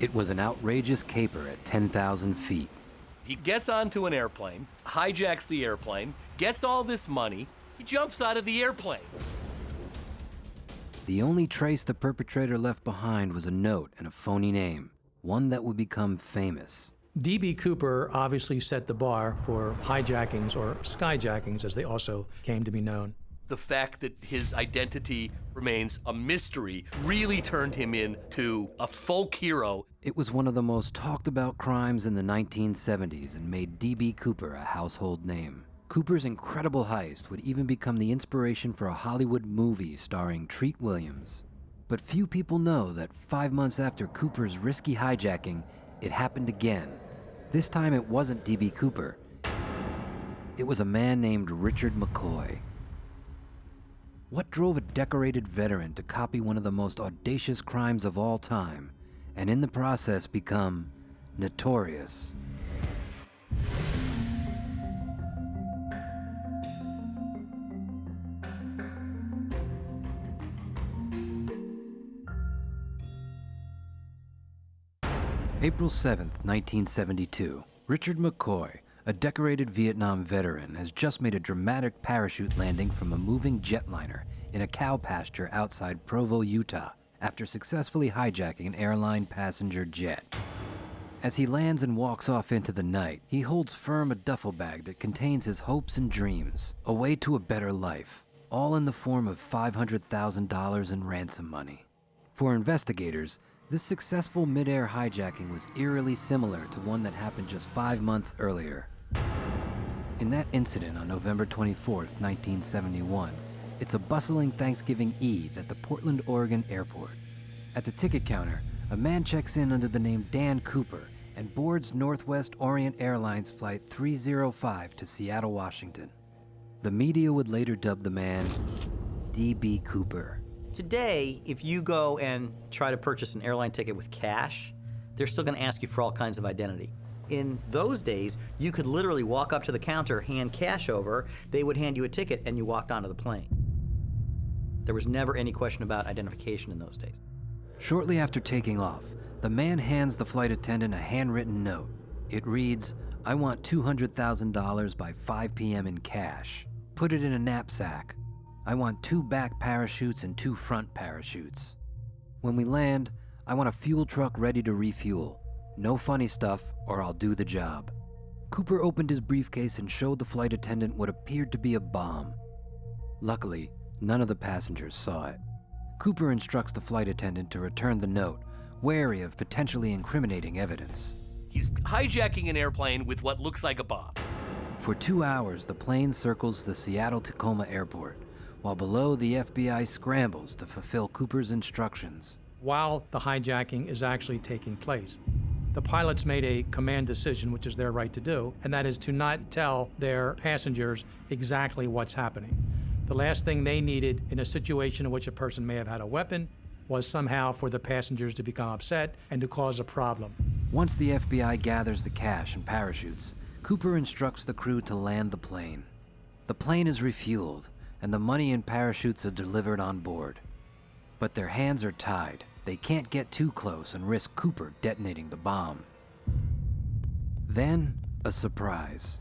It was an outrageous caper at 10,000 feet. He gets onto an airplane, hijacks the airplane, gets all this money, he jumps out of the airplane. The only trace the perpetrator left behind was a note and a phony name, one that would become famous. D.B. Cooper obviously set the bar for hijackings, or skyjackings as they also came to be known. The fact that his identity remains a mystery really turned him into a folk hero. It was one of the most talked about crimes in the 1970s and made D.B. Cooper a household name. Cooper's incredible heist would even become the inspiration for a Hollywood movie starring Treat Williams. But few people know that 5 months after Cooper's risky hijacking, it happened again. This time it wasn't D.B. Cooper. It was a man named Richard McCoy. What drove a decorated veteran to copy one of the most audacious crimes of all time, and in the process become notorious? April 7th, 1972. Richard McCoy, a decorated Vietnam veteran, has just made a dramatic parachute landing from a moving jetliner in a cow pasture outside Provo, Utah, after successfully hijacking an airline passenger jet. As he lands and walks off into the night, he holds firm a duffel bag that contains his hopes and dreams, a way to a better life, all in the form of $500,000 in ransom money. For investigators, this successful mid-air hijacking was eerily similar to one that happened just 5 months earlier. In that incident on November 24th, 1971, it's a bustling Thanksgiving Eve at the Portland, Oregon airport. At the ticket counter, a man checks in under the name Dan Cooper and boards Northwest Orient Airlines Flight 305 to Seattle, Washington. The media would later dub the man D.B. Cooper. Today, if you go and try to purchase an airline ticket with cash, they're still going to ask you for all kinds of identity. In those days, you could literally walk up to the counter, hand cash over, they would hand you a ticket, and you walked onto the plane. There was never any question about identification in those days. Shortly after taking off, the man hands the flight attendant a handwritten note. It reads, "I want $200,000 by 5 p.m. in cash. Put it in a knapsack. I want 2 back parachutes and 2 front parachutes. When we land, I want a fuel truck ready to refuel. No funny stuff, or I'll do the job." Cooper opened his briefcase and showed the flight attendant what appeared to be a bomb. Luckily, none of the passengers saw it. Cooper instructs the flight attendant to return the note, wary of potentially incriminating evidence. He's hijacking an airplane with what looks like a bomb. For 2 hours, the plane circles the Seattle-Tacoma airport, while below the FBI scrambles to fulfill Cooper's instructions. While the hijacking is actually taking place, the pilots made a command decision, which is their right to do, and that is to not tell their passengers exactly what's happening. The last thing they needed in a situation in which a person may have had a weapon was somehow for the passengers to become upset and to cause a problem. Once the FBI gathers the cash and parachutes, Cooper instructs the crew to land the plane. The plane is refueled, and the money and parachutes are delivered on board. But their hands are tied. They can't get too close and risk Cooper detonating the bomb. Then, a surprise.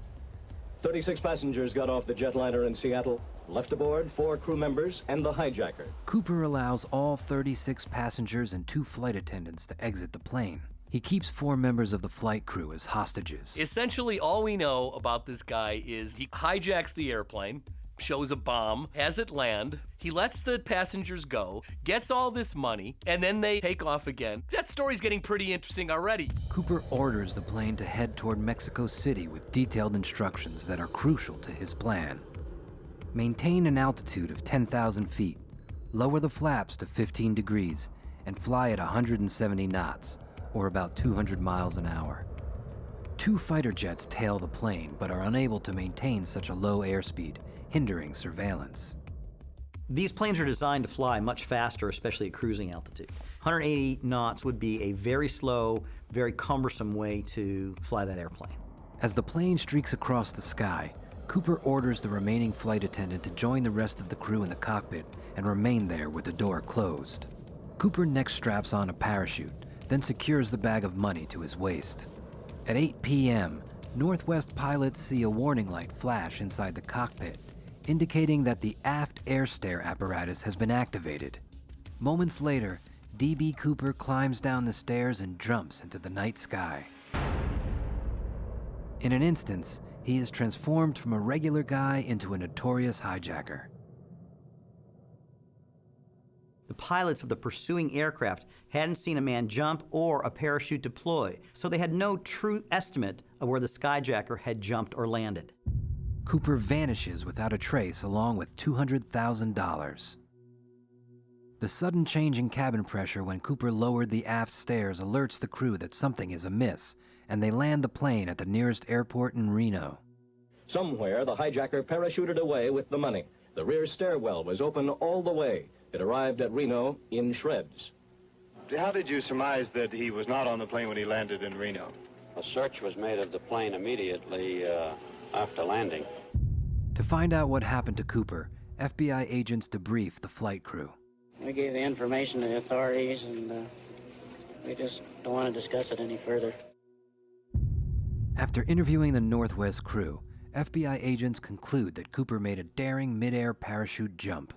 36 passengers got off the jetliner in Seattle, left aboard 4 crew members and the hijacker. Cooper allows all 36 passengers and 2 flight attendants to exit the plane. He keeps 4 members of the flight crew as hostages. Essentially, all we know about this guy is he hijacks the airplane, shows a bomb, has it land, he lets the passengers go, gets all this money, and then they take off again. That story's getting pretty interesting already. Cooper orders the plane to head toward Mexico City with detailed instructions that are crucial to his plan. Maintain an altitude of 10,000 feet, lower the flaps to 15 degrees, and fly at 170 knots, or about 200 miles an hour. 2 fighter jets tail the plane, but are unable to maintain such a low airspeed, hindering surveillance. These planes are designed to fly much faster, especially at cruising altitude. 180 knots would be a very slow, very cumbersome way to fly that airplane. As the plane streaks across the sky, Cooper orders the remaining flight attendant to join the rest of the crew in the cockpit and remain there with the door closed. Cooper next straps on a parachute, then secures the bag of money to his waist. At 8 p.m., Northwest pilots see a warning light flash inside the cockpit, indicating that the aft air stair apparatus has been activated. Moments later, D.B. Cooper climbs down the stairs and jumps into the night sky. In an instant, he is transformed from a regular guy into a notorious hijacker. The pilots of the pursuing aircraft hadn't seen a man jump or a parachute deploy, so they had no true estimate of where the skyjacker had jumped or landed. Cooper vanishes without a trace along with $200,000. The sudden change in cabin pressure when Cooper lowered the aft stairs alerts the crew that something is amiss, and they land the plane at the nearest airport in Reno. Somewhere, the hijacker parachuted away with the money. The rear stairwell was open all the way. It arrived at Reno in shreds. How did you surmise that he was not on the plane when he landed in Reno? A search was made of the plane immediately after landing. To find out what happened to Cooper, FBI agents debrief the flight crew. We gave the information to the authorities, and we just don't want to discuss it any further. After interviewing the Northwest crew, FBI agents conclude that Cooper made a daring mid-air parachute jump.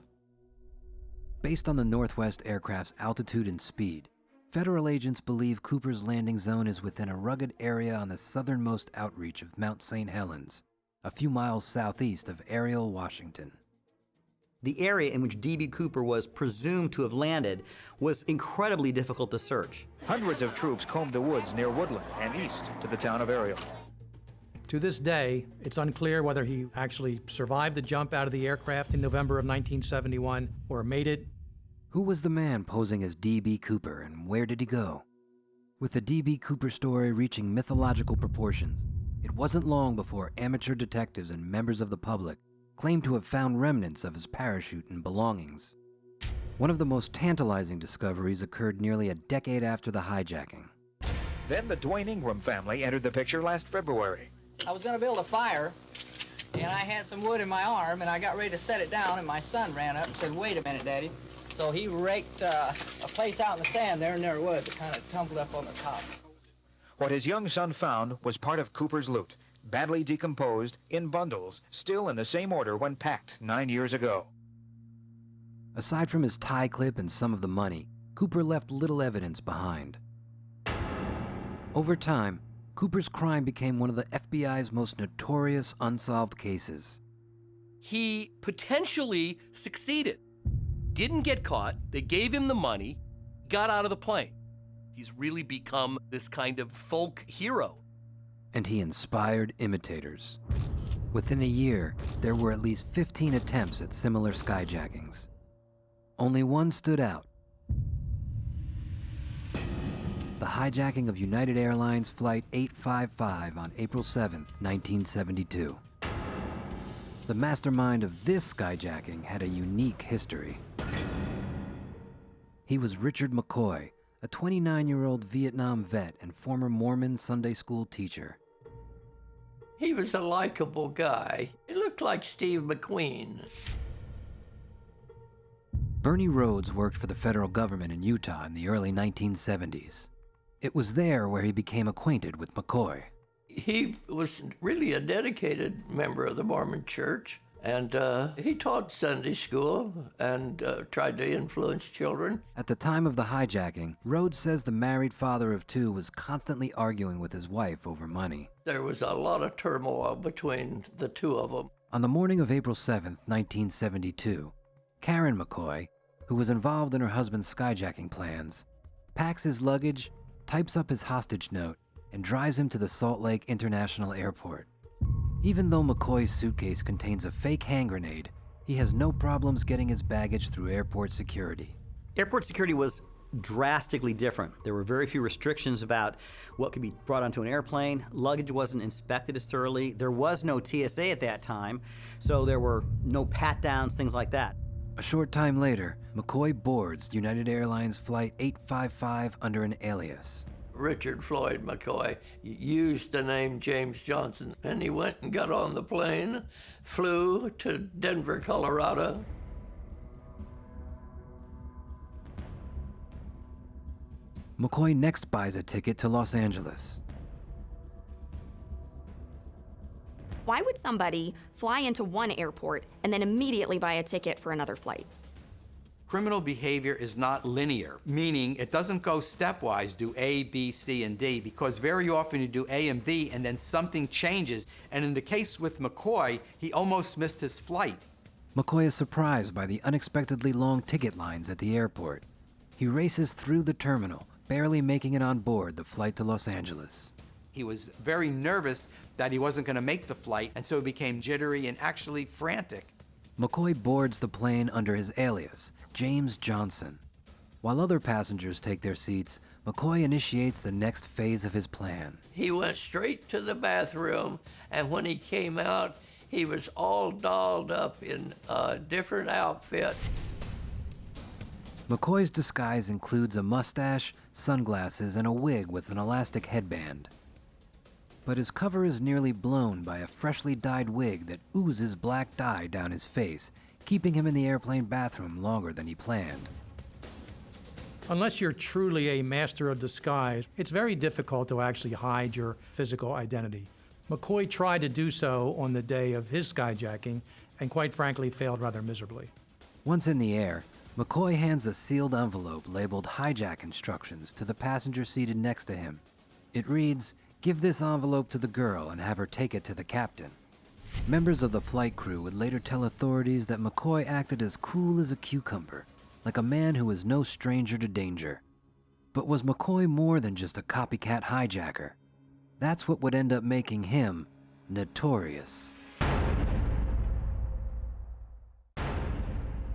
Based on the Northwest aircraft's altitude and speed, federal agents believe Cooper's landing zone is within a rugged area on the southernmost outreach of Mount St. Helens, a few miles southeast of Ariel, Washington. The area in which D.B. Cooper was presumed to have landed was incredibly difficult to search. Hundreds of troops combed the woods near Woodland and east to the town of Ariel. To this day, it's unclear whether he actually survived the jump out of the aircraft in November of 1971 or made it. Who was the man posing as D.B. Cooper, and where did he go? With the D.B. Cooper story reaching mythological proportions, it wasn't long before amateur detectives and members of the public claimed to have found remnants of his parachute and belongings. One of the most tantalizing discoveries occurred nearly a decade after the hijacking. Then the Dwayne Ingram family entered the picture last February. I was going to build a fire, and I had some wood in my arm, and I got ready to set it down, and my son ran up and said, "Wait a minute, Daddy." So he raked a place out in the sand there, and there it was. It kind of tumbled up on the top. What his young son found was part of Cooper's loot, badly decomposed, in bundles, still in the same order when packed 9 years ago. Aside from his tie clip and some of the money, Cooper left little evidence behind. Over time, Cooper's crime became one of the FBI's most notorious unsolved cases. He potentially succeeded. Didn't get caught. They gave him the money, got out of the plane. He's really become this kind of folk hero. And he inspired imitators. Within a year, there were at least 15 attempts at similar skyjackings. Only one stood out. The hijacking of United Airlines Flight 855 on April 7th, 1972. The mastermind of this skyjacking had a unique history. He was Richard McCoy, a 29-year-old Vietnam vet and former Mormon Sunday school teacher. He was a likable guy. He looked like Steve McQueen. Bernie Rhodes worked for the federal government in Utah in the early 1970s. It was there where he became acquainted with McCoy. He was really a dedicated member of the Mormon Church, and he taught Sunday school and tried to influence children. At the time of the hijacking, Rhodes says the married father of two was constantly arguing with his wife over money. There was a lot of turmoil between the two of them. On the morning of April 7th, 1972, Karen McCoy, who was involved in her husband's skyjacking plans, packs his luggage, types up his hostage note, and drives him to the Salt Lake International Airport. Even though McCoy's suitcase contains a fake hand grenade, he has no problems getting his baggage through airport security. Airport security was drastically different. There were very few restrictions about what could be brought onto an airplane. Luggage wasn't inspected as thoroughly. There was no TSA at that time, so there were no pat-downs, things like that. A short time later, McCoy boards United Airlines Flight 855 under an alias. Richard Floyd McCoy used the name James Johnson, and he went and got on the plane, flew to Denver, Colorado. McCoy next buys a ticket to Los Angeles. Why would somebody fly into one airport and then immediately buy a ticket for another flight? Criminal behavior is not linear, meaning it doesn't go stepwise, do A, B, C, and D, because very often you do A and B and then something changes. And in the case with McCoy, he almost missed his flight. McCoy is surprised by the unexpectedly long ticket lines at the airport. He races through the terminal, barely making it on board the flight to Los Angeles. He was very nervous that he wasn't going to make the flight, and so he became jittery and actually frantic. McCoy boards the plane under his alias, James Johnson. While other passengers take their seats, McCoy initiates the next phase of his plan. He went straight to the bathroom, and when he came out, he was all dolled up in a different outfit. McCoy's disguise includes a mustache, sunglasses, and a wig with an elastic headband. But his cover is nearly blown by a freshly dyed wig that oozes black dye down his face, keeping him in the airplane bathroom longer than he planned. Unless you're truly a master of disguise, it's very difficult to actually hide your physical identity. McCoy tried to do so on the day of his skyjacking and quite frankly failed rather miserably. Once in the air, McCoy hands a sealed envelope labeled hijack instructions to the passenger seated next to him. It reads, "Give this envelope to the girl and have her take it to the captain." Members of the flight crew would later tell authorities that McCoy acted as cool as a cucumber, like a man who was no stranger to danger. But was McCoy more than just a copycat hijacker? That's what would end up making him notorious.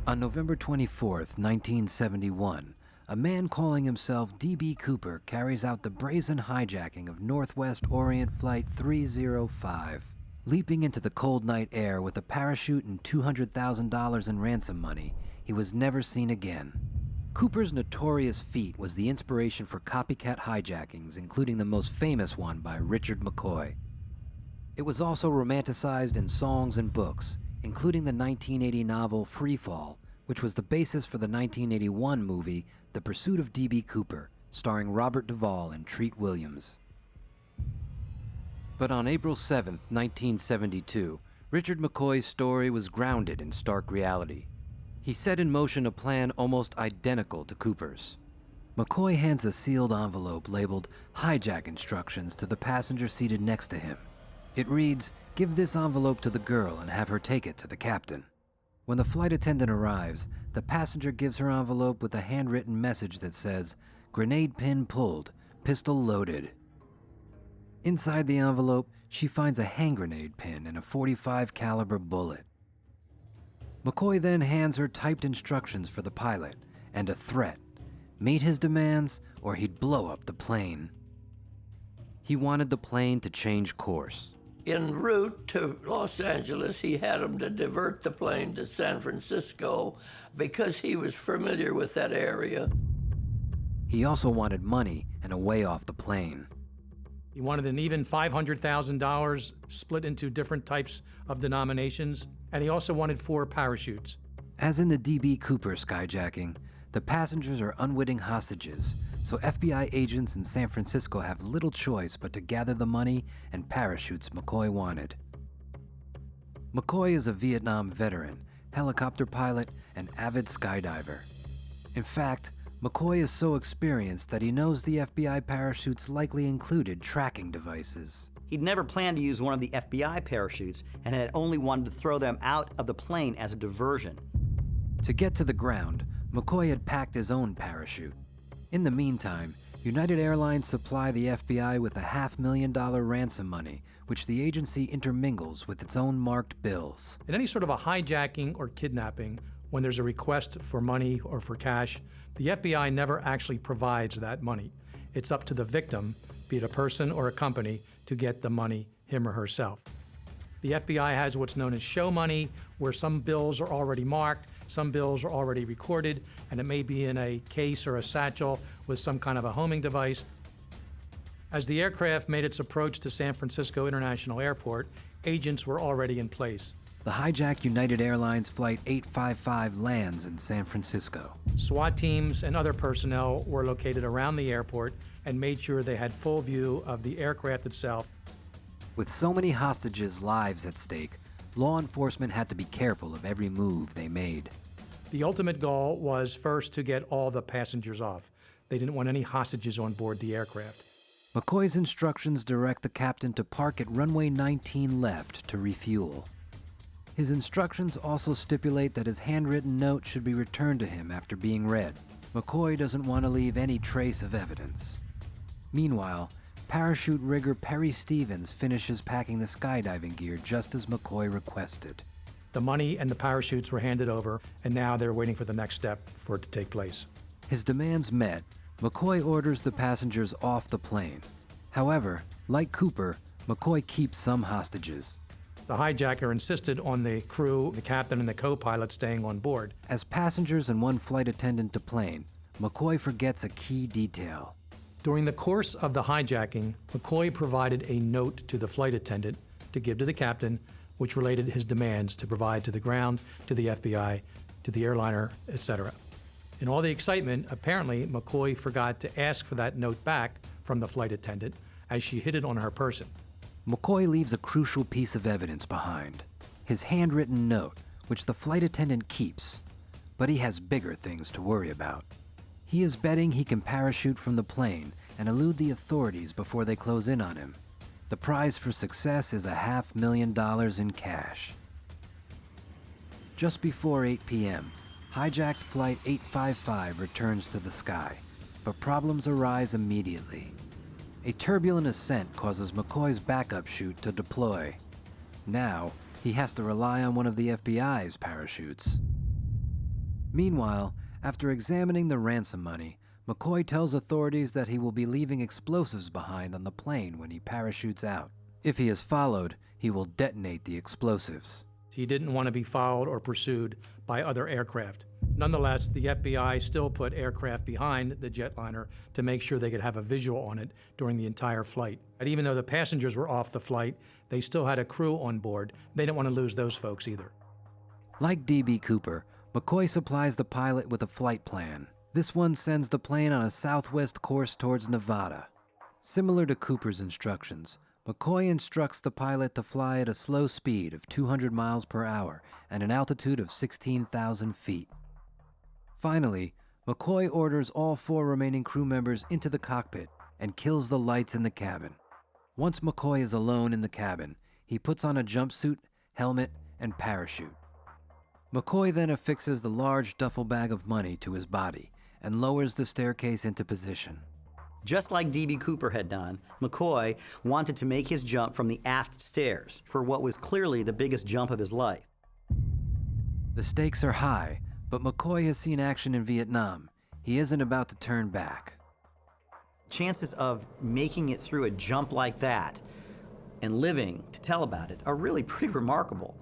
On November 24th, 1971, a man calling himself D.B. Cooper carries out the brazen hijacking of Northwest Orient Flight 305. Leaping into the cold night air with a parachute and $200,000 in ransom money, he was never seen again. Cooper's notorious feat was the inspiration for copycat hijackings, including the most famous one by Richard McCoy. It was also romanticized in songs and books, including the 1980 novel Free Fall, which was the basis for the 1981 movie The Pursuit of D.B. Cooper, starring Robert Duvall and Treat Williams. But on April 7, 1972, Richard McCoy's story was grounded in stark reality. He set in motion a plan almost identical to Cooper's. McCoy hands a sealed envelope labeled hijack instructions to the passenger seated next to him. It reads, "Give this envelope to the girl and have her take it to the captain." When the flight attendant arrives, the passenger gives her envelope with a handwritten message that says, "Grenade pin pulled, pistol loaded." Inside the envelope, she finds a hand grenade pin and a .45 caliber bullet. McCoy then hands her typed instructions for the pilot and a threat: meet his demands or he'd blow up the plane. He wanted the plane to change course. En route to Los Angeles, he had him to divert the plane to San Francisco because he was familiar with that area. He also wanted money and a way off the plane. He wanted an even $500,000 split into different types of denominations, and he also wanted 4 parachutes. As in the D.B. Cooper skyjacking, the passengers are unwitting hostages, so FBI agents in San Francisco have little choice but to gather the money and parachutes McCoy wanted. McCoy is a Vietnam veteran, helicopter pilot, and avid skydiver. In fact, McCoy is so experienced that he knows the FBI parachutes likely included tracking devices. He'd never planned to use one of the FBI parachutes and had only wanted to throw them out of the plane as a diversion. To get to the ground, McCoy had packed his own parachute. In the meantime, United Airlines supply the FBI with a $500,000 ransom money, which the agency intermingles with its own marked bills. In any sort of a hijacking or kidnapping, when there's a request for money or for cash, the FBI never actually provides that money. It's up to the victim, be it a person or a company, to get the money him or herself. The FBI has what's known as show money, where some bills are already marked, some bills are already recorded, and it may be in a case or a satchel with some kind of a homing device. As the aircraft made its approach to San Francisco International Airport, agents were already in place. The hijacked United Airlines Flight 855 lands in San Francisco. SWAT teams and other personnel were located around the airport and made sure they had full view of the aircraft itself. With so many hostages' lives at stake, law enforcement had to be careful of every move they made. The ultimate goal was first to get all the passengers off. They didn't want any hostages on board the aircraft. McCoy's instructions direct the captain to park at runway 19 left to refuel. His instructions also stipulate that his handwritten note should be returned to him after being read. McCoy doesn't want to leave any trace of evidence. Meanwhile, parachute rigger Perry Stevens finishes packing the skydiving gear just as McCoy requested. The money and the parachutes were handed over, and now they're waiting for the next step for it to take place. His demands met, McCoy orders the passengers off the plane. However, like Cooper, McCoy keeps some hostages. The hijacker insisted on the crew, the captain, and the co-pilot staying on board. As passengers and one flight attendant deplane, McCoy forgets a key detail. During the course of the hijacking, McCoy provided a note to the flight attendant to give to the captain, which related his demands to provide to the ground, to the FBI, to the airliner, etc. In all the excitement, apparently McCoy forgot to ask for that note back from the flight attendant as she hid it on her person. McCoy leaves a crucial piece of evidence behind, his handwritten note, which the flight attendant keeps, but he has bigger things to worry about. He is betting he can parachute from the plane and elude the authorities before they close in on him. The prize for success is $500,000 in cash. Just before 8 p.m., hijacked Flight 855 returns to the sky, but problems arise immediately. A turbulent ascent causes McCoy's backup chute to deploy. Now, he has to rely on one of the FBI's parachutes. Meanwhile, after examining the ransom money, McCoy tells authorities that he will be leaving explosives behind on the plane when he parachutes out. If he is followed, he will detonate the explosives. He didn't want to be followed or pursued by other aircraft. Nonetheless, the FBI still put aircraft behind the jetliner to make sure they could have a visual on it during the entire flight. And even though the passengers were off the flight, they still had a crew on board. They didn't want to lose those folks either. Like D.B. Cooper, McCoy supplies the pilot with a flight plan. This one sends the plane on a southwest course towards Nevada. Similar to Cooper's instructions, McCoy instructs the pilot to fly at a slow speed of 200 miles per hour and an altitude of 16,000 feet. Finally, McCoy orders all 4 remaining crew members into the cockpit and kills the lights in the cabin. Once McCoy is alone in the cabin, he puts on a jumpsuit, helmet, and parachute. McCoy then affixes the large duffel bag of money to his body and lowers the staircase into position. Just like D.B. Cooper had done, McCoy wanted to make his jump from the aft stairs for what was clearly the biggest jump of his life. The stakes are high, but McCoy has seen action in Vietnam. He isn't about to turn back. Chances of making it through a jump like that and living to tell about it are really pretty remarkable.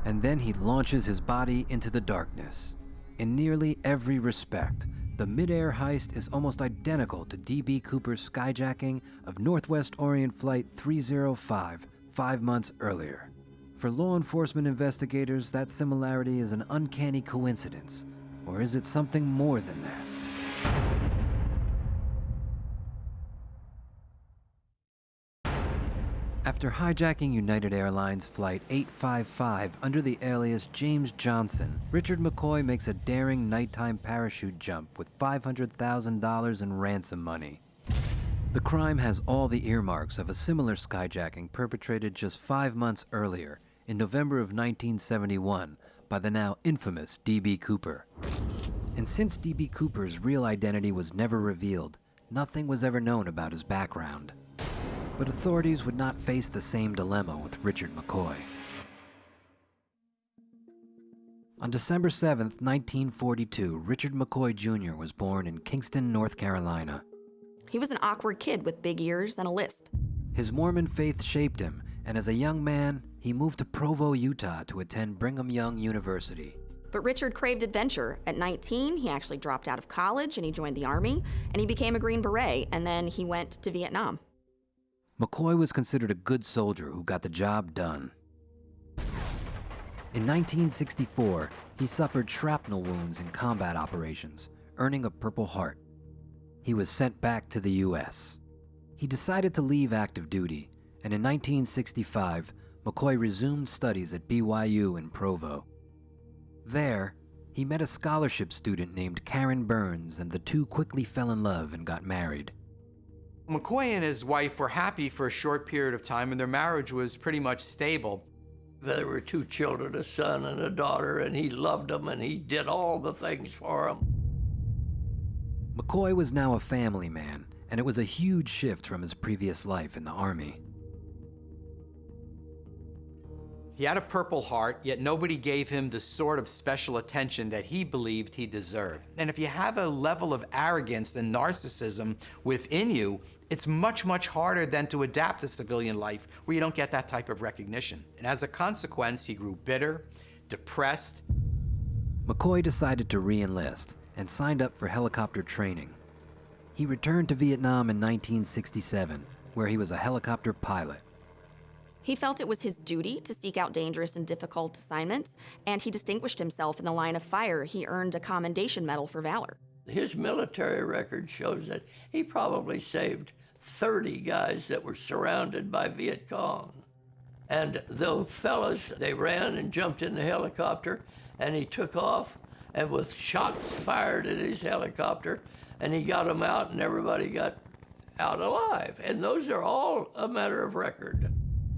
And then he launches his body into the darkness. In nearly every respect, the mid-air heist is almost identical to D.B. Cooper's skyjacking of Northwest Orient Flight 305 5 months earlier. For law enforcement investigators, that similarity is an uncanny coincidence, or is it something more than that? After hijacking United Airlines Flight 855 under the alias James Johnson, Richard McCoy makes a daring nighttime parachute jump with $500,000 in ransom money. The crime has all the earmarks of a similar skyjacking perpetrated just 5 months earlier, in November of 1971, by the now infamous D.B. Cooper. And since D.B. Cooper's real identity was never revealed, nothing was ever known about his background. But authorities would not face the same dilemma with Richard McCoy. On December 7, 1942, Richard McCoy Jr. was born in Kingston, North Carolina. He was an awkward kid with big ears and a lisp. His Mormon faith shaped him, and as a young man, he moved to Provo, Utah to attend Brigham Young University. But Richard craved adventure. At 19, he actually dropped out of college and he joined the Army, and he became a Green Beret, and then he went to Vietnam. McCoy was considered a good soldier who got the job done. In 1964, he suffered shrapnel wounds in combat operations, earning a Purple Heart. He was sent back to the U.S. He decided to leave active duty, and in 1965, McCoy resumed studies at BYU in Provo. There, he met a scholarship student named Karen Burns, and the two quickly fell in love and got married. McCoy and his wife were happy for a short period of time, and their marriage was pretty much stable. There were 2 children, a son and a daughter, and he loved them, and he did all the things for them. McCoy was now a family man, and it was a huge shift from his previous life in the Army. He had a Purple Heart, yet nobody gave him the sort of special attention that he believed he deserved. And if you have a level of arrogance and narcissism within you, it's much, much harder than to adapt to civilian life where you don't get that type of recognition. And as a consequence, he grew bitter, depressed. McCoy decided to re-enlist and signed up for helicopter training. He returned to Vietnam in 1967, where he was a helicopter pilot. He felt it was his duty to seek out dangerous and difficult assignments, and he distinguished himself in the line of fire. He earned a Commendation Medal for Valor. His military record shows that he probably saved 30 guys that were surrounded by Viet Cong. And those fellas, they ran and jumped in the helicopter, and he took off, and with shots fired at his helicopter, and he got them out, and everybody got out alive. And those are all a matter of record.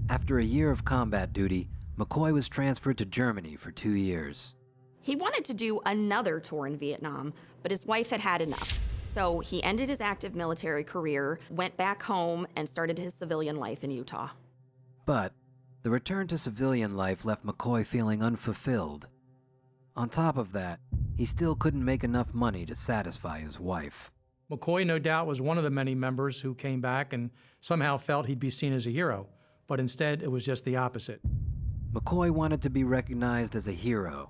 After a year of combat duty, McCoy was transferred to Germany for 2 years. He wanted to do another tour in Vietnam, but his wife had had enough. So he ended his active military career, went back home, and started his civilian life in Utah. But the return to civilian life left McCoy feeling unfulfilled. On top of that, he still couldn't make enough money to satisfy his wife. McCoy, no doubt, was one of the many members who came back and somehow felt he'd be seen as a hero, but instead it was just the opposite. McCoy wanted to be recognized as a hero,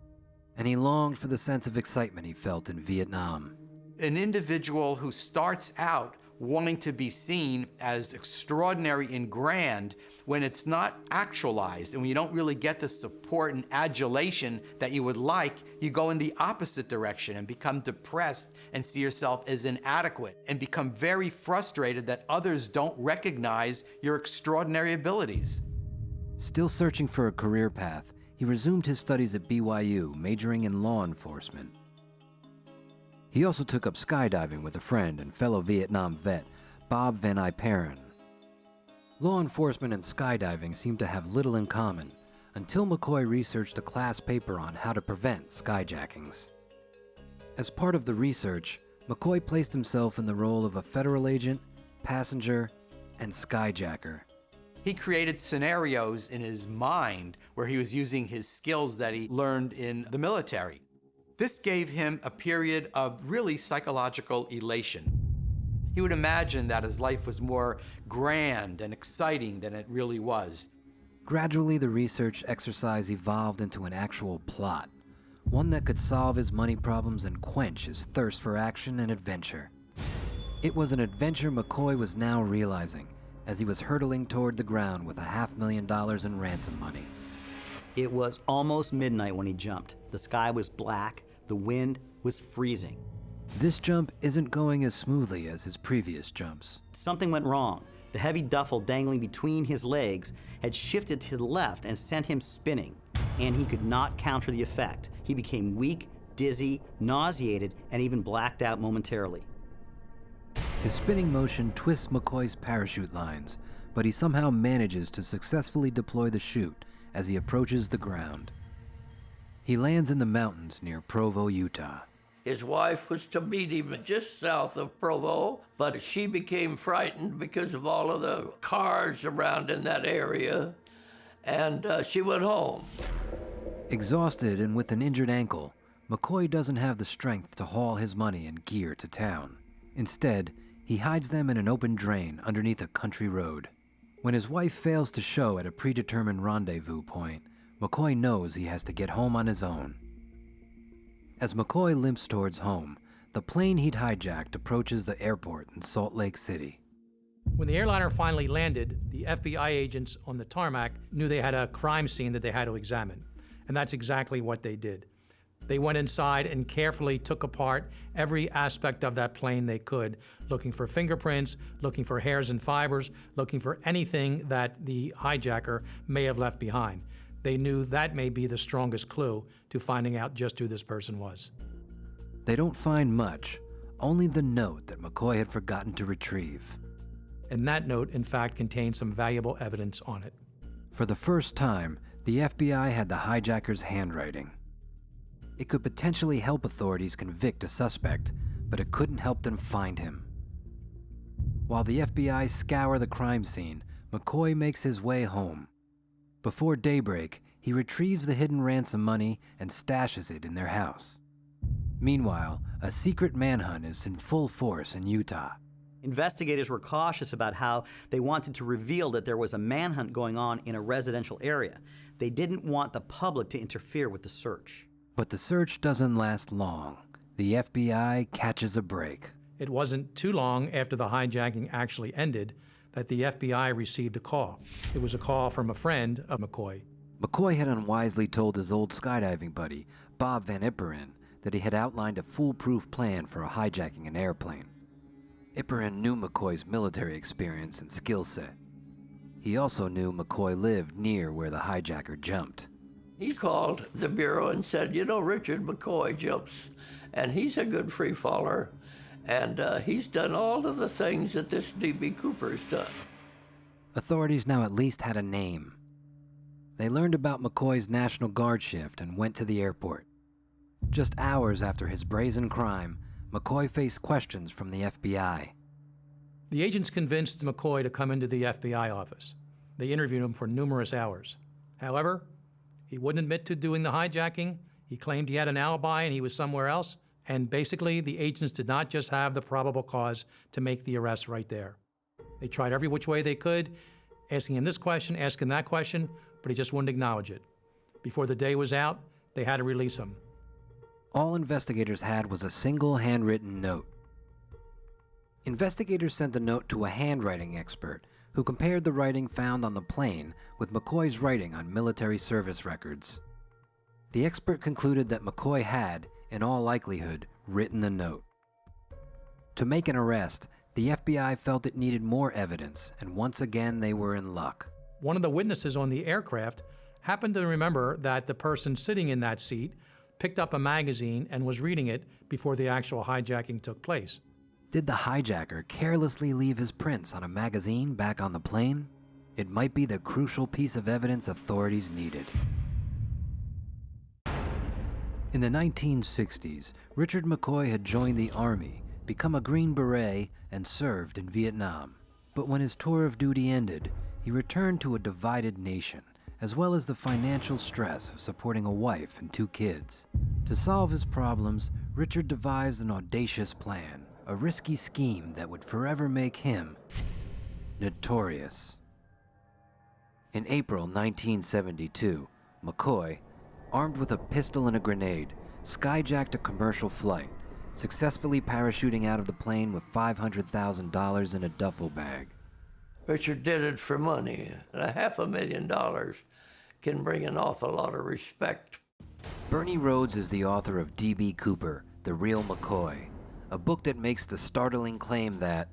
and he longed for the sense of excitement he felt in Vietnam. An individual who starts out wanting to be seen as extraordinary and grand when it's not actualized and when you don't really get the support and adulation that you would like, you go in the opposite direction and become depressed and see yourself as inadequate and become very frustrated that others don't recognize your extraordinary abilities. Still searching for a career path, he resumed his studies at BYU, majoring in law enforcement. He also took up skydiving with a friend and fellow Vietnam vet, Bob Van Iperen. Law enforcement and skydiving seemed to have little in common, until McCoy researched a class paper on how to prevent skyjackings. As part of the research, McCoy placed himself in the role of a federal agent, passenger, and skyjacker. He created scenarios in his mind where he was using his skills that he learned in the military. This gave him a period of really psychological elation. He would imagine that his life was more grand and exciting than it really was. Gradually, the research exercise evolved into an actual plot, one that could solve his money problems and quench his thirst for action and adventure. It was an adventure McCoy was now realizing as he was hurtling toward the ground with $500,000 in ransom money. It was almost midnight when he jumped. The sky was black. The wind was freezing. This jump isn't going as smoothly as his previous jumps. Something went wrong. The heavy duffel dangling between his legs had shifted to the left and sent him spinning, and he could not counter the effect. He became weak, dizzy, nauseated, and even blacked out momentarily. His spinning motion twists McCoy's parachute lines, but he somehow manages to successfully deploy the chute as he approaches the ground. He lands in the mountains near Provo, Utah. His wife was to meet him just south of Provo, but she became frightened because of all of the cars around in that area, and she went home. Exhausted and with an injured ankle, McCoy doesn't have the strength to haul his money and gear to town. Instead, he hides them in an open drain underneath a country road. When his wife fails to show at a predetermined rendezvous point, McCoy knows he has to get home on his own. As McCoy limps towards home, the plane he'd hijacked approaches the airport in Salt Lake City. When the airliner finally landed, the FBI agents on the tarmac knew they had a crime scene that they had to examine. And that's exactly what they did. They went inside and carefully took apart every aspect of that plane they could, looking for fingerprints, looking for hairs and fibers, looking for anything that the hijacker may have left behind. They knew that may be the strongest clue to finding out just who this person was. They don't find much, only the note that McCoy had forgotten to retrieve. And that note, in fact, contained some valuable evidence on it. For the first time, the FBI had the hijacker's handwriting. It could potentially help authorities convict a suspect, but it couldn't help them find him. While the FBI scour the crime scene, McCoy makes his way home. Before daybreak, he retrieves the hidden ransom money and stashes it in their house. Meanwhile, a secret manhunt is in full force in Utah. Investigators were cautious about how they wanted to reveal that there was a manhunt going on in a residential area. They didn't want the public to interfere with the search. But the search doesn't last long. The FBI catches a break. It wasn't too long after the hijacking actually ended that the FBI received a call. It was a call from a friend of McCoy. McCoy had unwisely told his old skydiving buddy, Bob Van Ipperen, that he had outlined a foolproof plan for hijacking an airplane. Ipperen knew McCoy's military experience and skill set. He also knew McCoy lived near where the hijacker jumped. He called the Bureau and said, you know, Richard McCoy jumps, and he's a good free faller, and he's done all of the things that this D.B. Cooper's done. Authorities now at least had a name. They learned about McCoy's National Guard shift and went to the airport. Just hours after his brazen crime, McCoy faced questions from the FBI. The agents convinced McCoy to come into the FBI office. They interviewed him for numerous hours. However, he wouldn't admit to doing the hijacking. He claimed he had an alibi and he was somewhere else. And basically, the agents did not just have the probable cause to make the arrest right there. They tried every which way they could, asking him this question, asking that question, but he just wouldn't acknowledge it. Before the day was out, they had to release him. All investigators had was a single handwritten note. Investigators sent the note to a handwriting expert who compared the writing found on the plane with McCoy's writing on military service records. The expert concluded that McCoy had, in all likelihood, written the note. To make an arrest, the FBI felt it needed more evidence, and once again they were in luck. One of the witnesses on the aircraft happened to remember that the person sitting in that seat picked up a magazine and was reading it before the actual hijacking took place. Did the hijacker carelessly leave his prints on a magazine back on the plane? It might be the crucial piece of evidence authorities needed. In the 1960s, Richard McCoy had joined the Army, become a Green Beret, and served in Vietnam. But when his tour of duty ended, he returned to a divided nation, as well as the financial stress of supporting a wife and 2 kids. To solve his problems, Richard devised an audacious plan, a risky scheme that would forever make him notorious. In April 1972, McCoy, armed with a pistol and a grenade, skyjacked a commercial flight, successfully parachuting out of the plane with $500,000 in a duffel bag. Richard did it for money, and $500,000 can bring an awful lot of respect. Bernie Rhodes is the author of D.B. Cooper, The Real McCoy, a book that makes the startling claim that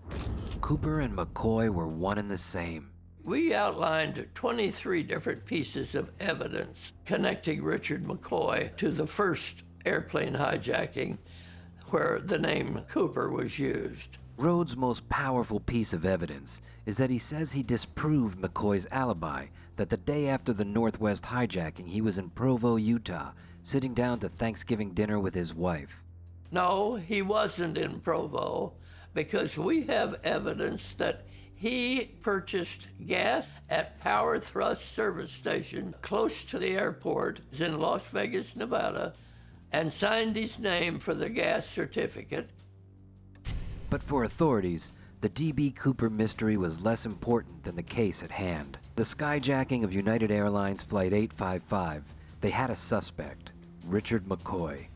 Cooper and McCoy were one and the same. We outlined 23 different pieces of evidence connecting Richard McCoy to the first airplane hijacking where the name Cooper was used. Rhodes' most powerful piece of evidence is that he says he disproved McCoy's alibi, that the day after the Northwest hijacking he was in Provo, Utah, sitting down to Thanksgiving dinner with his wife. No, he wasn't in Provo, because we have evidence that he purchased gas at Power Thrust service station close to the airport in Las Vegas, Nevada, and signed his name for the gas certificate. But for authorities, the D.B. Cooper mystery was less important than the case at hand. The skyjacking of United Airlines Flight 855, they had a suspect, Richard McCoy.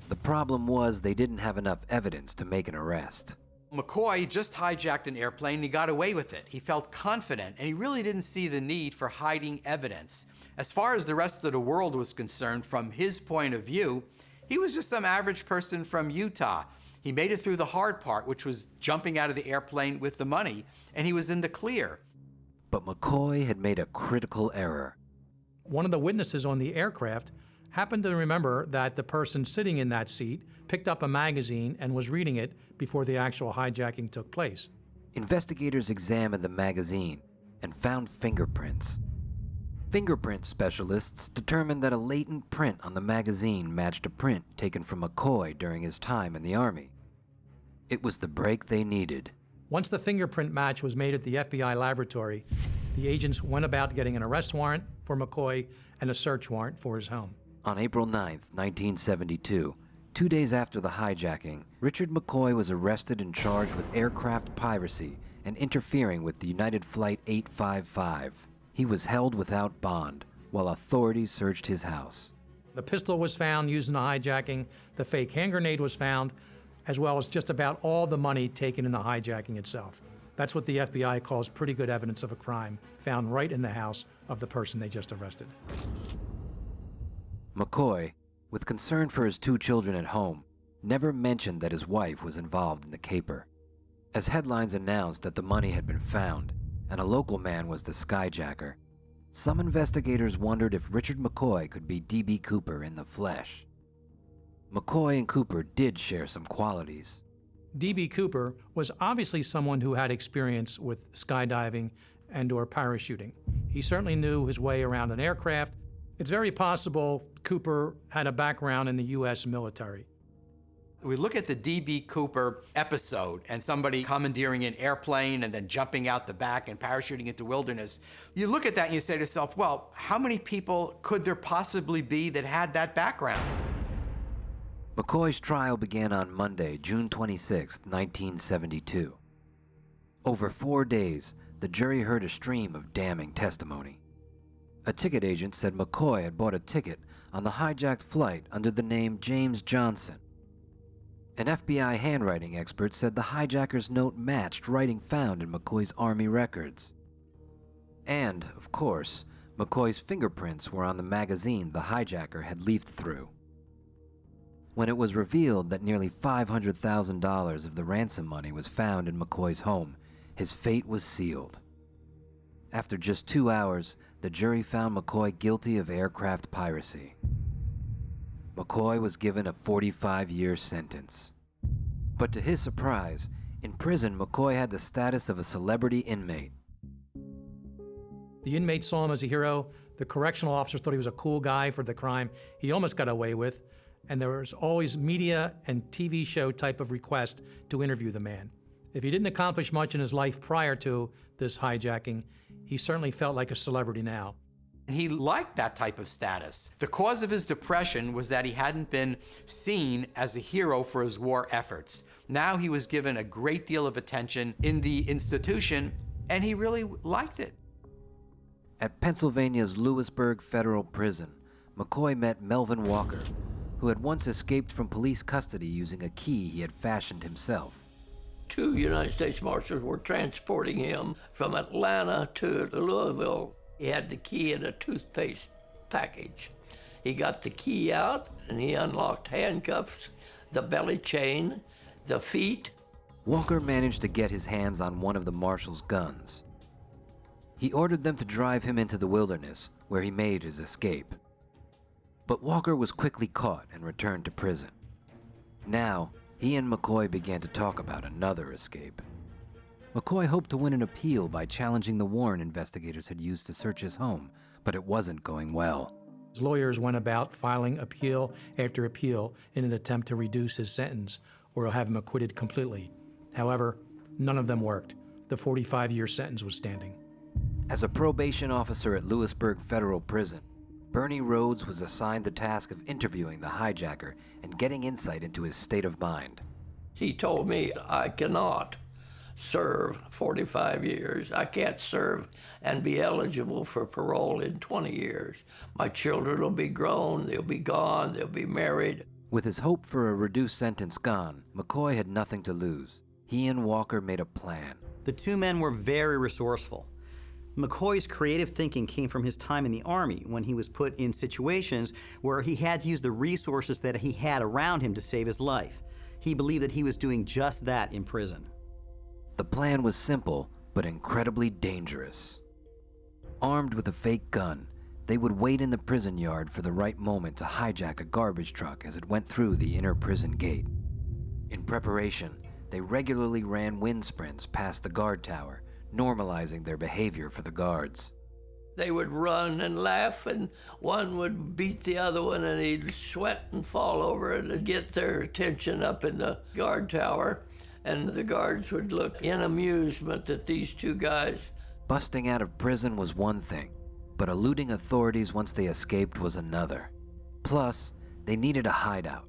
The problem was they didn't have enough evidence to make an arrest. McCoy just hijacked an airplane and he got away with it. He felt confident and he really didn't see the need for hiding evidence. As far as the rest of the world was concerned, from his point of view, he was just some average person from Utah. He made it through the hard part, which was jumping out of the airplane with the money, and he was in the clear. But McCoy had made a critical error. One of the witnesses on the aircraft happened to remember that the person sitting in that seat picked up a magazine and was reading it before the actual hijacking took place. Investigators examined the magazine and found fingerprints. Fingerprint specialists determined that a latent print on the magazine matched a print taken from McCoy during his time in the Army. It was the break they needed. Once the fingerprint match was made at the FBI laboratory, the agents went about getting an arrest warrant for McCoy and a search warrant for his home. On April 9, 1972, 2 days after the hijacking, Richard McCoy was arrested and charged with aircraft piracy and interfering with the United Flight 855. He was held without bond while authorities searched his house. The pistol was found used in the hijacking, the fake hand grenade was found, as well as just about all the money taken in the hijacking itself. That's what the FBI calls pretty good evidence of a crime found right in the house of the person they just arrested. McCoy, with concern for his 2 children at home, never mentioned that his wife was involved in the caper. As headlines announced that the money had been found, and a local man was the skyjacker, some investigators wondered if Richard McCoy could be D.B. Cooper in the flesh. McCoy and Cooper did share some qualities. D.B. Cooper was obviously someone who had experience with skydiving and/or parachuting. He certainly knew his way around an aircraft. It's very possible Cooper had a background in the U.S. military. We look at the D.B. Cooper episode and somebody commandeering an airplane and then jumping out the back and parachuting into wilderness. You look at that and you say to yourself, well, how many people could there possibly be that had that background? McCoy's trial began on Monday, June 26, 1972. Over 4 days, the jury heard a stream of damning testimony. A ticket agent said McCoy had bought a ticket on the hijacked flight under the name James Johnson. An FBI handwriting expert said the hijacker's note matched writing found in McCoy's Army records. And, of course, McCoy's fingerprints were on the magazine the hijacker had leafed through. When it was revealed that nearly $500,000 of the ransom money was found in McCoy's home, his fate was sealed. After just 2 hours, the jury found McCoy guilty of aircraft piracy. McCoy was given a 45-year sentence. But to his surprise, in prison, McCoy had the status of a celebrity inmate. The inmates saw him as a hero. The correctional officers thought he was a cool guy for the crime he almost got away with. And there was always media and TV show type of request to interview the man. If he didn't accomplish much in his life prior to this hijacking, he certainly felt like a celebrity now. He liked that type of status. The cause of his depression was that he hadn't been seen as a hero for his war efforts. Now he was given a great deal of attention in the institution, and he really liked it. At Pennsylvania's Lewisburg Federal Prison, McCoy met Melvin Walker, who had once escaped from police custody using a key he had fashioned himself. 2 United States Marshals were transporting him from Atlanta to Louisville. He had the key in a toothpaste package. He got the key out and he unlocked handcuffs, the belly chain, the feet. Walker managed to get his hands on one of the marshal's guns. He ordered them to drive him into the wilderness, where he made his escape. But Walker was quickly caught and returned to prison. Now, he and McCoy began to talk about another escape. McCoy hoped to win an appeal by challenging the warrant investigators had used to search his home, but it wasn't going well. His lawyers went about filing appeal after appeal in an attempt to reduce his sentence or have him acquitted completely. However, none of them worked. The 45-year sentence was standing. As a probation officer at Lewisburg Federal Prison, Bernie Rhodes was assigned the task of interviewing the hijacker and getting insight into his state of mind. He told me, I cannot serve 45 years. I can't serve and be eligible for parole in 20 years. My children will be grown, they'll be gone, they'll be married. With his hope for a reduced sentence gone, McCoy had nothing to lose. he and Walker made a plan. The two men were very resourceful. McCoy's creative thinking came from his time in the Army when he was put in situations where he had to use the resources that he had around him to save his life. He believed that he was doing just that in prison. The plan was simple, but incredibly dangerous. Armed with a fake gun, they would wait in the prison yard for the right moment to hijack a garbage truck as it went through the inner prison gate. In preparation, they regularly ran wind sprints past the guard tower, normalizing their behavior for the guards. They would run and laugh, and one would beat the other one, and he'd sweat and fall over and it'd get their attention up in the guard tower, and the guards would look in amusement at these two guys. Busting out of prison was one thing, but eluding authorities once they escaped was another. Plus, they needed a hideout.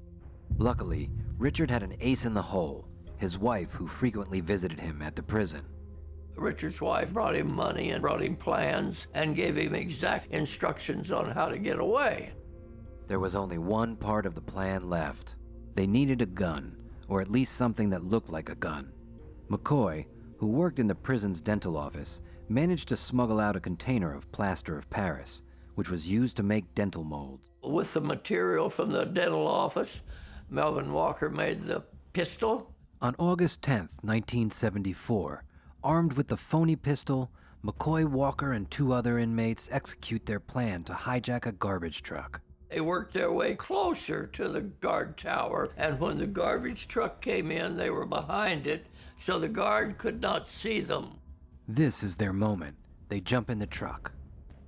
Luckily, Richard had an ace in the hole, his wife, who frequently visited him at the prison. Richard's wife brought him money and brought him plans and gave him exact instructions on how to get away. There was only one part of the plan left. They needed a gun, or at least something that looked like a gun. McCoy, who worked in the prison's dental office, managed to smuggle out a container of plaster of Paris, which was used to make dental molds. With the material from the dental office, Melvin Walker made the pistol. On August 10th, 1974, armed with the phony pistol, McCoy, Walker, and two other inmates execute their plan to hijack a garbage truck. They worked their way closer to the guard tower, and when the garbage truck came in, they were behind it, so the guard could not see them. This is their moment. They jump in the truck.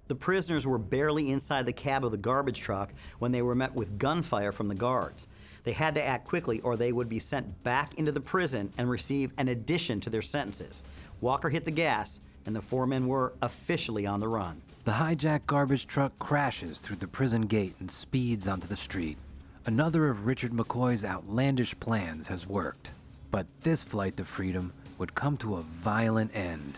The prisoners were barely inside the cab of the garbage truck when they were met with gunfire from the guards. They had to act quickly or they would be sent back into the prison and receive an addition to their sentences. Walker hit the gas, and the four men were officially on the run. The hijacked garbage truck crashes through the prison gate and speeds onto the street. Another of Richard McCoy's outlandish plans has worked. But this flight to freedom would come to a violent end.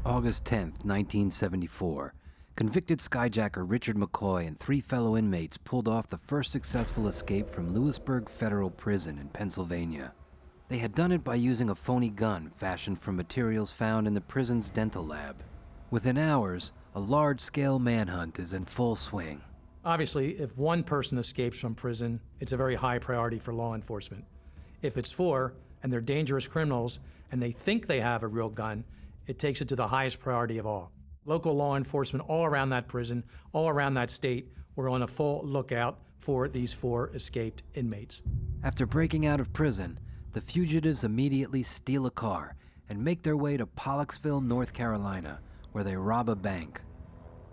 August 10th, 1974. Convicted skyjacker Richard McCoy and three fellow inmates pulled off the first successful escape from Lewisburg Federal Prison in Pennsylvania. They had done it by using a phony gun fashioned from materials found in the prison's dental lab. Within hours, a large-scale manhunt is in full swing. Obviously, if one person escapes from prison, it's a very high priority for law enforcement. If it's four, and they're dangerous criminals, and they think they have a real gun, it takes it to the highest priority of all. Local law enforcement all around that prison, all around that state, were on a full lookout for these four escaped inmates. After breaking out of prison, the fugitives immediately steal a car and make their way to Pollexville, North Carolina, where they rob a bank.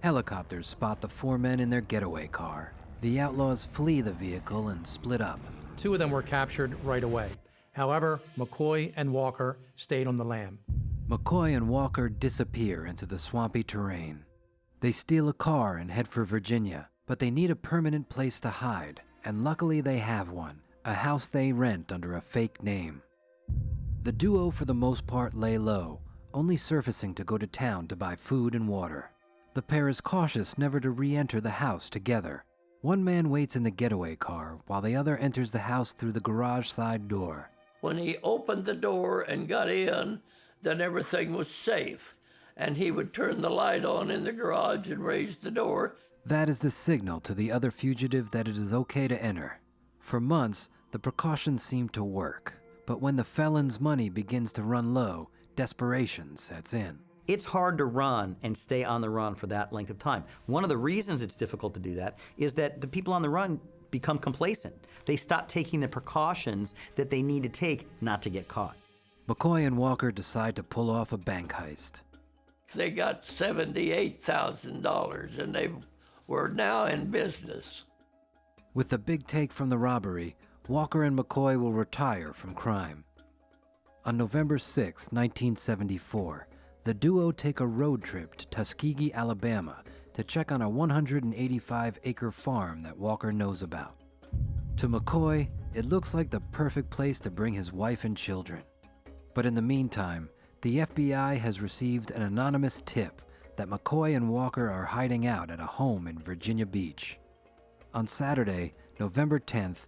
Helicopters spot the four men in their getaway car. The outlaws flee the vehicle and split up. Two of them were captured right away. However, McCoy and Walker stayed on the lam. McCoy and Walker disappear into the swampy terrain. They steal a car and head for Virginia, but they need a permanent place to hide, and luckily they have one, a house they rent under a fake name. The duo for the most part lay low, only surfacing to go to town to buy food and water. The pair is cautious never to re-enter the house together. One man waits in the getaway car while the other enters the house through the garage side door. When he opened the door and got in, then everything was safe, and he would turn the light on in the garage and raise the door. That is the signal to the other fugitive that it is okay to enter. For months, the precautions seem to work, but when the felon's money begins to run low, desperation sets in. It's hard to run and stay on the run for that length of time. One of the reasons it's difficult to do that is that the people on the run become complacent. They stop taking the precautions that they need to take not to get caught. McCoy and Walker decide to pull off a bank heist. They got $78,000, and they were now in business. With the big take from the robbery, Walker and McCoy will retire from crime. On November 6, 1974, the duo take a road trip to Tuskegee, Alabama to check on a 185-acre farm that Walker knows about. To McCoy, it looks like the perfect place to bring his wife and children. But in the meantime, the FBI has received an anonymous tip that McCoy and Walker are hiding out at a home in Virginia Beach. On Saturday, November 10th,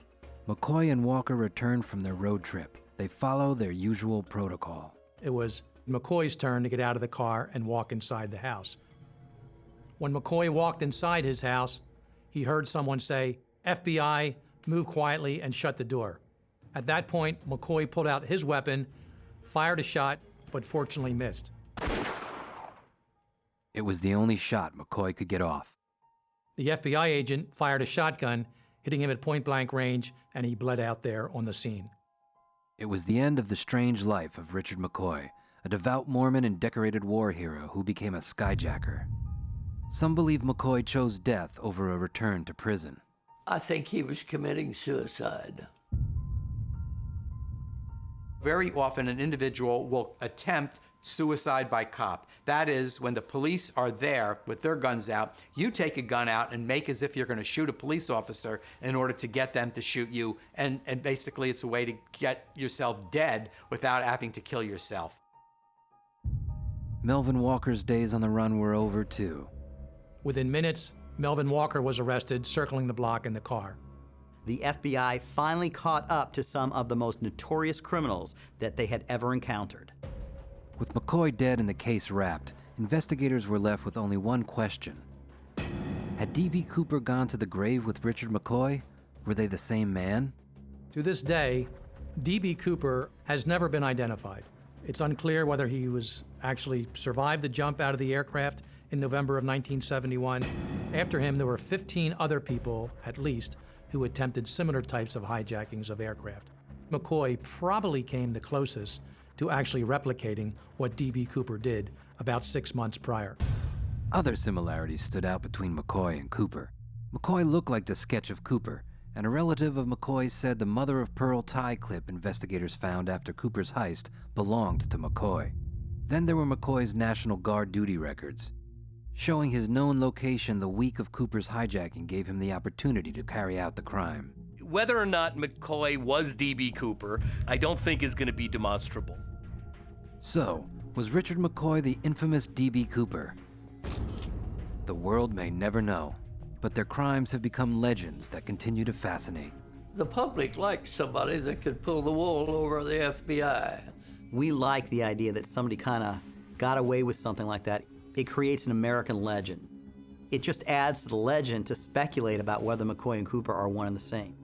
McCoy and Walker return from their road trip. They follow their usual protocol. It was McCoy's turn to get out of the car and walk inside the house. When McCoy walked inside his house, he heard someone say, "FBI, move quietly and shut the door." At that point, McCoy pulled out his weapon, fired a shot, but fortunately missed. It was the only shot McCoy could get off. The FBI agent fired a shotgun, hitting him at point-blank range, and he bled out there on the scene. It was the end of the strange life of Richard McCoy, a devout Mormon and decorated war hero who became a skyjacker. Some believe McCoy chose death over a return to prison. I think he was committing suicide. Very often an individual will attempt suicide by cop. That is, when the police are there with their guns out, you take a gun out and make as if you're going to shoot a police officer in order to get them to shoot you, and basically it's a way to get yourself dead without having to kill yourself. Melvin Walker's days on the run were over too. Within minutes, Melvin Walker was arrested, circling the block in the car. The FBI finally caught up to some of the most notorious criminals that they had ever encountered. With McCoy dead and the case wrapped, investigators were left with only one question. Had D.B. Cooper gone to the grave with Richard McCoy? Were they the same man? To this day, D.B. Cooper has never been identified. It's unclear whether he was actually survived the jump out of the aircraft in November of 1971. After him, there were 15 other people, at least, who attempted similar types of hijackings of aircraft. McCoy probably came the closest to actually replicating what D.B. Cooper did about 6 months prior. Other similarities stood out between McCoy and Cooper. McCoy looked like the sketch of Cooper, and a relative of McCoy said the mother-of-pearl tie clip investigators found after Cooper's heist belonged to McCoy. Then there were McCoy's National Guard duty records. Showing his known location the week of Cooper's hijacking gave him the opportunity to carry out the crime. Whether or not McCoy was D.B. Cooper, I don't think is going to be demonstrable. So, was Richard McCoy the infamous D.B. Cooper? The world may never know, but their crimes have become legends that continue to fascinate. The public likes somebody that could pull the wool over the FBI. We like the idea that somebody kind of got away with something like that. It creates an American legend. It just adds to the legend to speculate about whether McCoy and Cooper are one and the same.